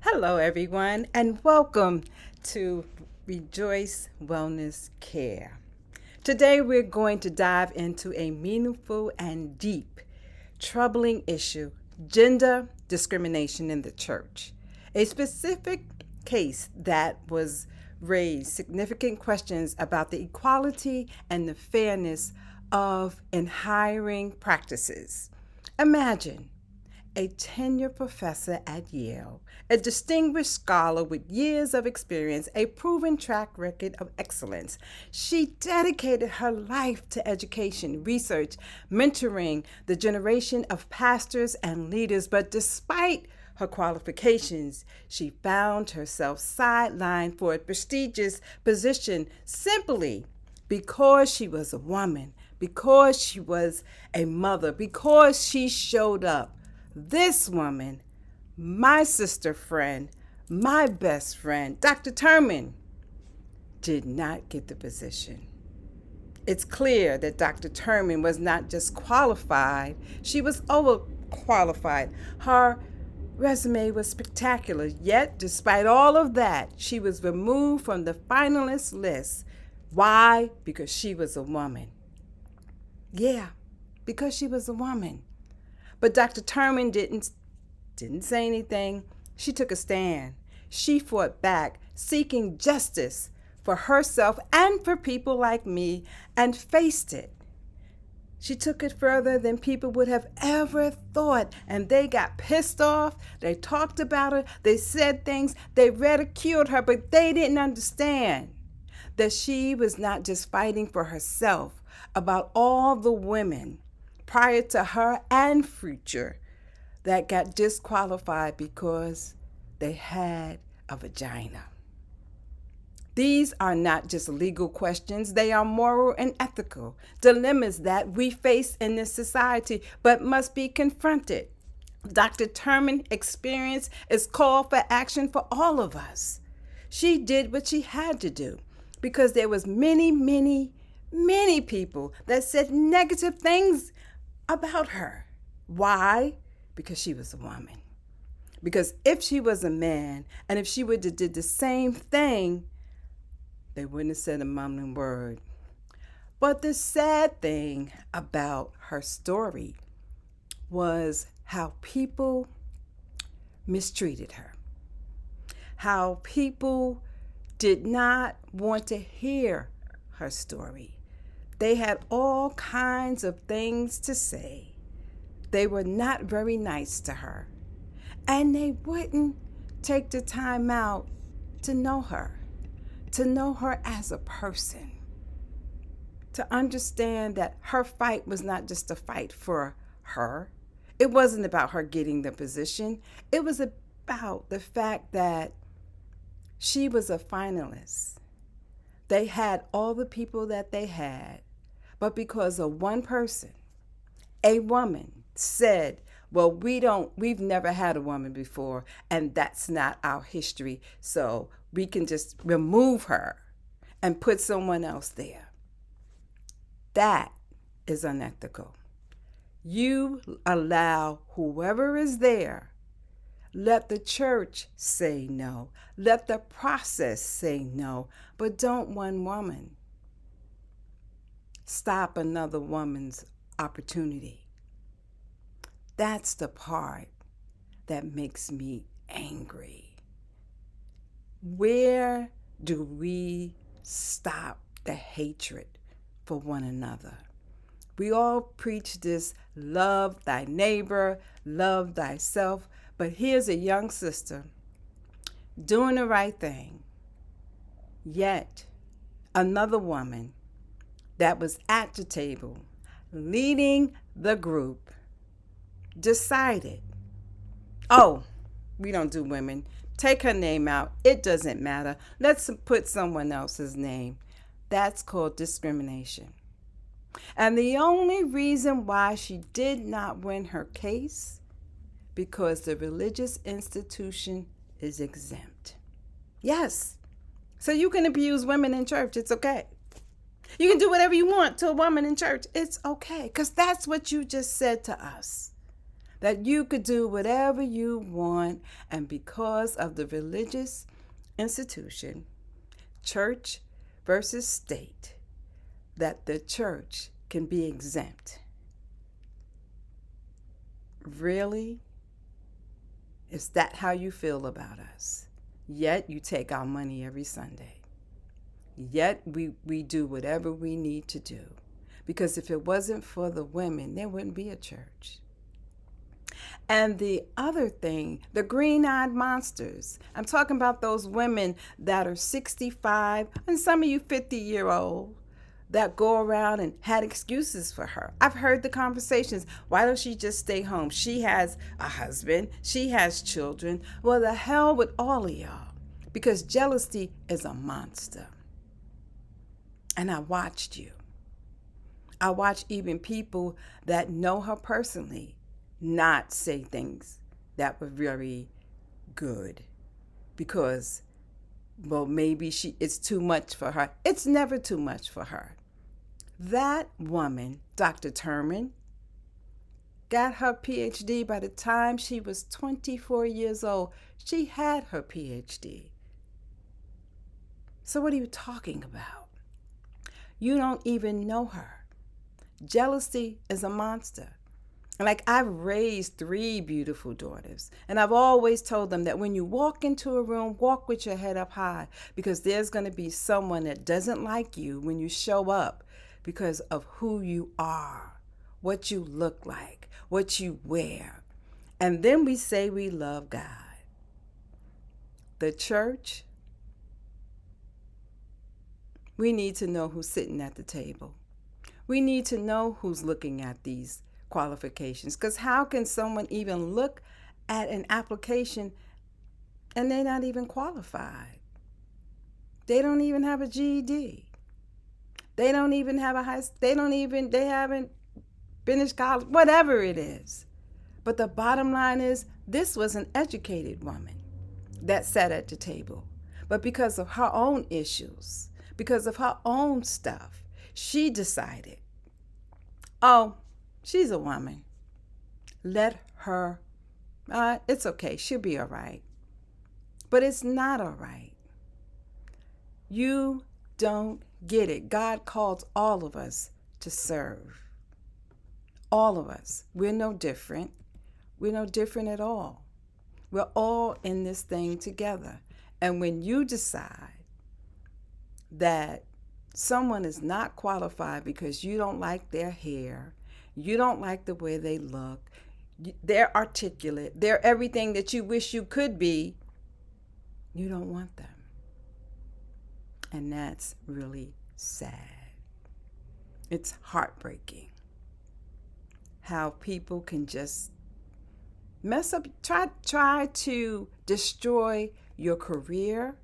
Hello, everyone, and welcome to ReJoyce Wellness Care. Today, we're going to dive into a meaningful and deep, troubling issue: gender discrimination in the church. A specific case that was raised significant questions about the equality and the fairness of in hiring practices. Imagine a tenured professor at Yale, a distinguished scholar with years of experience, a proven track record of excellence. She dedicated her life to education, research, mentoring the generation of pastors and leaders. But despite her qualifications, she found herself sidelined for a prestigious position simply because she was a woman, because she was a mother, because she showed up. This woman, my sister friend, my best friend, Dr. Turman, did not get the position. It's clear that Dr. Turman was not just qualified, she was overqualified. Her resume was spectacular, yet, despite all of that, she was removed from the finalist list. Why? Because she was a woman. Yeah, because she was a woman. But Dr. Turman didn't say anything. She took a stand. She fought back, seeking justice for herself and for people like me, and faced it. She took it further than people would have ever thought, and they got pissed off. They talked about her. They said things. They ridiculed her, but they didn't understand that she was not just fighting for herself, about all the women prior to her and future that got disqualified because they had a vagina. These are not just legal questions, they are moral and ethical dilemmas that we face in this society but must be confronted. Dr. Turman's experience is call for action for all of us. She did what she had to do because there was many people that said negative things about her. Why? Because she was a woman. Because if she was a man, and if she would have did the same thing, they wouldn't have said a mumbling word. But the sad thing about her story was how people mistreated her. How people did not want to hear her story. They had all kinds of things to say. They were not very nice to her. And they wouldn't take the time out to know her as a person, to understand that her fight was not just a fight for her. It wasn't about her getting the position. It was about the fact that she was a finalist. They had all the people that they had, but because of one person, a woman, said, well, we've never had a woman before, and that's not our history, so we can just remove her and put someone else there. That is unethical. You allow whoever is there. Let the church say no. Let the process say no. But don't one woman stop another woman's opportunity. That's the part that makes me angry. Where do we stop the hatred for one another? We all preach this love thy neighbor, love thyself. But here's a young sister doing the right thing. Yet another woman that was at the table leading the group decided, oh, we don't do women. Take her name out. It doesn't matter. Let's put someone else's name. That's called discrimination. And the only reason why she did not win her case, because the religious institution is exempt. Yes. So you can abuse women in church. It's okay. You can do whatever you want to a woman in church. It's okay. Because that's what you just said to us. that you could do whatever you want, and because of the religious institution, church versus state, that the church can be exempt. Really? Is that how you feel about us? Yet you take our money every Sunday. Yet we do whatever we need to do. Because if it wasn't for the women, there wouldn't be a church. And the other thing, the green-eyed monsters. I'm talking about those women that are 65 and some of you 50-year-old that go around and had excuses for her. I've heard the conversations. Why don't she just stay home? She has a husband. She has children. Well, the hell with all of y'all, because jealousy is a monster. And I watched you. I watched even people that know her personally not say things that were very good because, well, maybe it's too much for her. It's never too much for her. That woman, Dr. Turman, got her PhD by the time she was 24 years old. She had her PhD. So what are you talking about? You don't even know her. Jealousy is a monster. Like, I've raised 3 beautiful daughters, and I've always told them that when you walk into a room, walk with your head up high, because there's going to be someone that doesn't like you when you show up because of who you are, what you look like, what you wear. And then we say we love God. The church, we need to know who's sitting at the table. We need to know who's looking at these qualifications, because how can someone even look at an application and they're not even qualified? They don't even have a GED. They don't even have they haven't finished college, whatever it is. But the bottom line is, this was an educated woman that sat at the table. But because of her own issues, because of her own stuff, she decided, oh, she's a woman. Let her, it's okay. She'll be all right. But it's not all right. You don't get it. God calls all of us to serve. All of us. We're no different. We're no different at all. We're all in this thing together. And when you decide that someone is not qualified because you don't like their hair, you don't like the way they look, they're articulate, they're everything that you wish you could be, you don't want them. And that's really sad. It's heartbreaking how people can just mess up, try to destroy your career,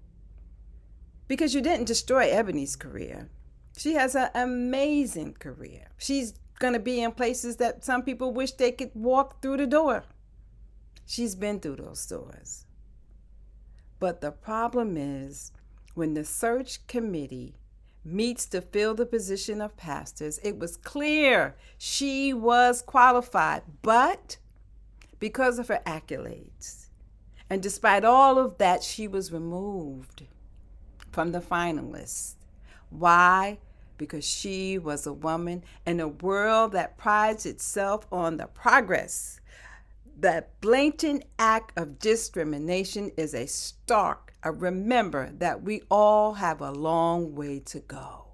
because you didn't destroy Ebony's career. She has an amazing career. She's going to be in places that some people wish they could walk through the door. She's been through those doors. But the problem is, when the search committee meets to fill the position of pastors, it was clear she was qualified, but because of her accolades, and despite all of that, she was removed from the finalists. Why? Because she was a woman in a world that prides itself on the progress. That blatant act of discrimination is a remember that we all have a long way to go.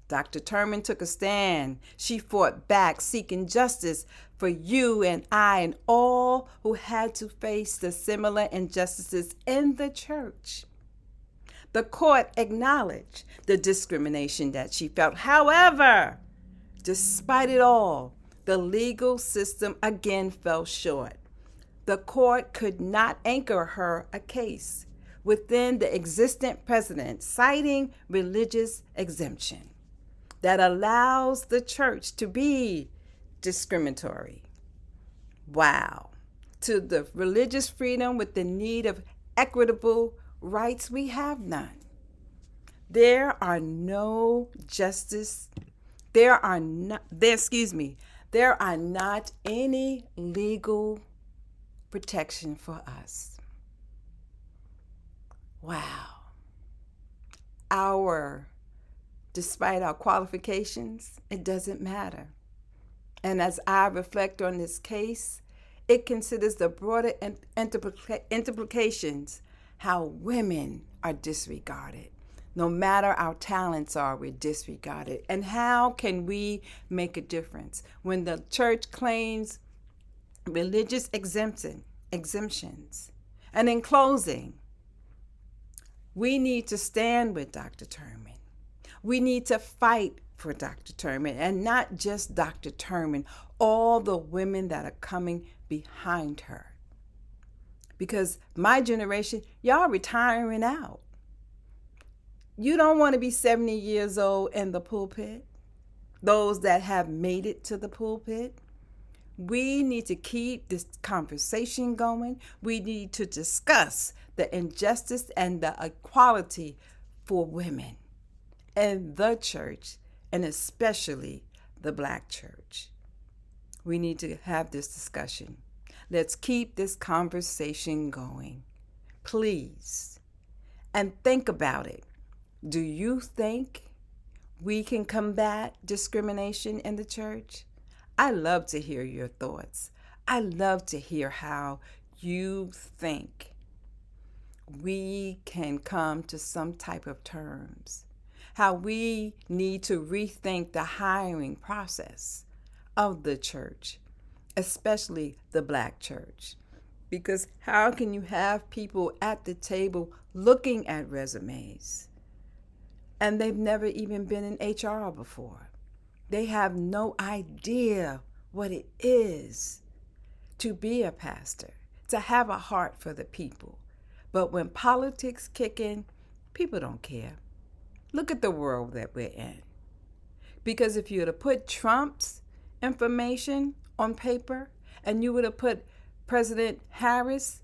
Dr. Turman took a stand. She fought back, seeking justice for you and I and all who had to face the similar injustices in the church. The court acknowledged the discrimination that she felt. However, despite it all, the legal system again fell short. The court could not anchor her a case within the existing precedent, citing religious exemption that allows the church to be discriminatory. Wow. To the religious freedom with the need of equitable rights, we have none. There are no justice. There There are not any legal protection for us. Wow. Despite our qualifications, it doesn't matter. And as I reflect on this case, it considers the broader implications, how women are disregarded. No matter our talents are, we're disregarded. And how can we make a difference when the church claims religious exemptions? And in closing, we need to stand with Dr. Turman. We need to fight for Dr. Turman, and not just Dr. Turman, all the women that are coming behind her. Because my generation, y'all retiring out. You don't want to be 70 years old in the pulpit. Those that have made it to the pulpit. We need to keep this conversation going. We need to discuss the injustice and the equality for women in the church, and especially the Black church. We need to have this discussion. Let's keep this conversation going, please. And think about it. Do you think we can combat discrimination in the church? I love to hear your thoughts. I love to hear how you think we can come to some type of terms, how we need to rethink the hiring process of the church, especially the Black church. Because how can you have people at the table looking at resumes and they've never even been in HR before? They have no idea what it is to be a pastor, to have a heart for the people. But when politics kick in, people don't care. Look at the world that we're in. Because if you were to put Trump's information on paper and you would have put President Harris'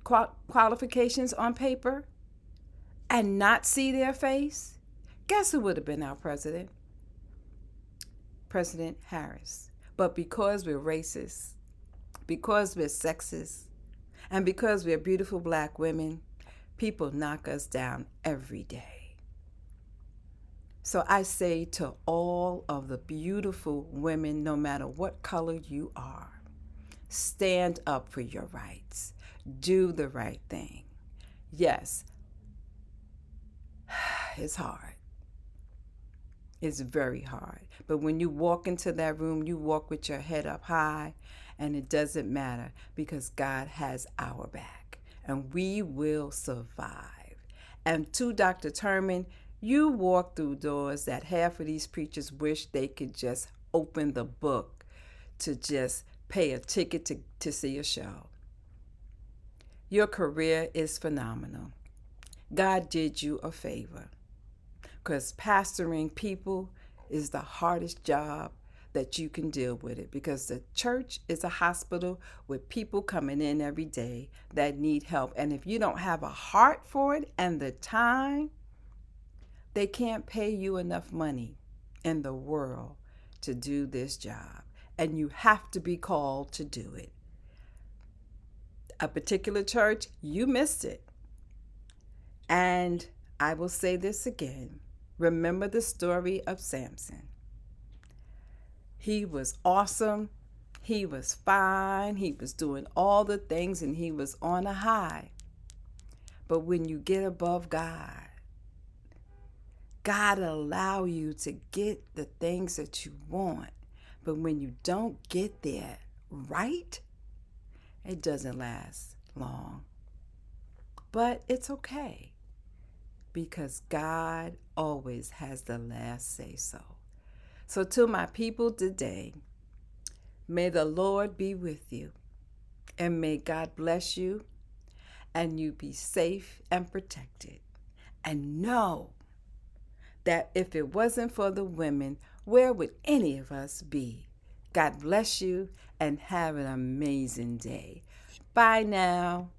qualifications on paper and not see their face, guess who would have been our president? President Harris. But because we're racist, because we're sexist, and because we're beautiful Black women, people knock us down every day. So I say to all of the beautiful women, no matter what color you are, stand up for your rights. Do the right thing. Yes, it's hard. It's very hard. But when you walk into that room, you walk with your head up high, and it doesn't matter because God has our back, and we will survive. And to Dr. Turman, you walk through doors that half of these preachers wish they could just open the book to just pay a ticket to see a show. Your career is phenomenal. God did you a favor. Because pastoring people is the hardest job that you can deal with it, because the church is a hospital with people coming in every day that need help. And if you don't have a heart for it and the time, they can't pay you enough money in the world to do this job. And you have to be called to do it. A particular church, you missed it. And I will say this again. Remember the story of Samson. He was awesome. He was fine. He was doing all the things and he was on a high. But when you get above God, God will allow you to get the things that you want. But when you don't get there right, it doesn't last long. But it's okay, because God always has the last say so. So to my people today, may the Lord be with you, and may God bless you, and you be safe and protected. And know that if it wasn't for the women, where would any of us be? God bless you, and have an amazing day. Bye now.